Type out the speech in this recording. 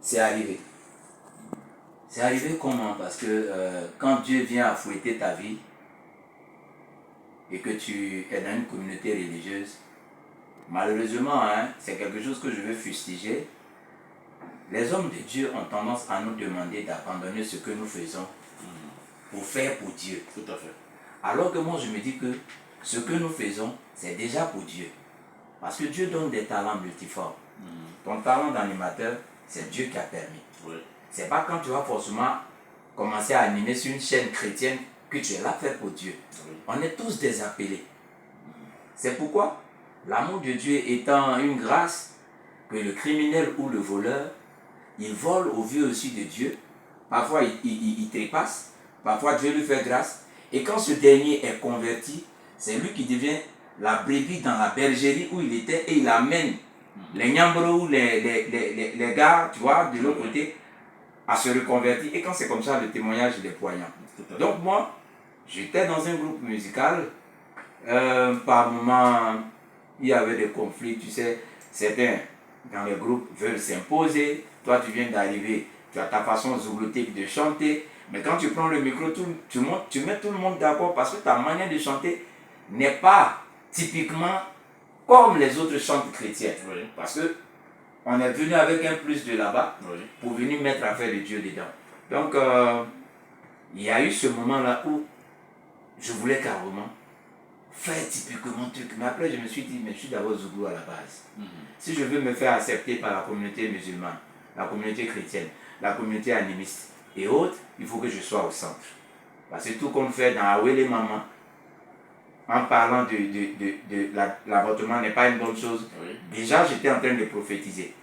C'est arrivé. C'est arrivé comment? Parce que quand Dieu vient à fouetter ta vie et que tu es dans une communauté religieuse, malheureusement, c'est quelque chose que je veux fustiger. Les hommes de Dieu ont tendance à nous demander d'abandonner ce que nous faisons pour faire pour Dieu. Tout à fait. Alors que moi, je me dis que ce que nous faisons, c'est déjà pour Dieu. Parce que Dieu donne des talents multiformes. Ton talent d'animateur, c'est Dieu qui a permis. Oui. C'est pas quand tu vas forcément commencer à animer sur une chaîne chrétienne que tu es là fait pour Dieu. Oui. On est tous des appelés. C'est pourquoi l'amour de Dieu étant une grâce que le criminel ou le voleur, il vole au vu aussi de Dieu. Parfois il trépasse, parfois Dieu lui fait grâce. Et quand ce dernier est converti, c'est lui qui devient la brebis dans la bergerie où il était et il amène les Nyambro ou les gars, tu vois, de l'autre côté, à se reconvertir. Et quand c'est comme ça, le témoignage il est poignant. Donc moi, j'étais dans un groupe musical. Par moment, il y avait des conflits, tu sais, certains dans les groupes veulent s'imposer. Toi, tu viens d'arriver, tu as ta façon zougloutique de chanter. Mais quand tu prends le micro, tu mets tout le monde d'accord parce que ta manière de chanter n'est pas typiquement comme les autres chants chrétiens. Oui. Parce que on est venu avec un plus de là-bas Oui. pour venir mettre l'affaire de Dieu dedans. Donc, il y a eu ce moment-là où je voulais carrément faire typiquement truc. Mais après, je me suis dit, mais je suis d'abord Zouglou à la base. Si je veux me faire accepter par la communauté musulmane, la communauté chrétienne, la communauté animiste et autres, il faut que je sois au centre. Parce que tout comme fait dans Awele Maman, en parlant de l'avortement n'est pas une bonne chose. Oui. Déjà, j'étais en train de prophétiser.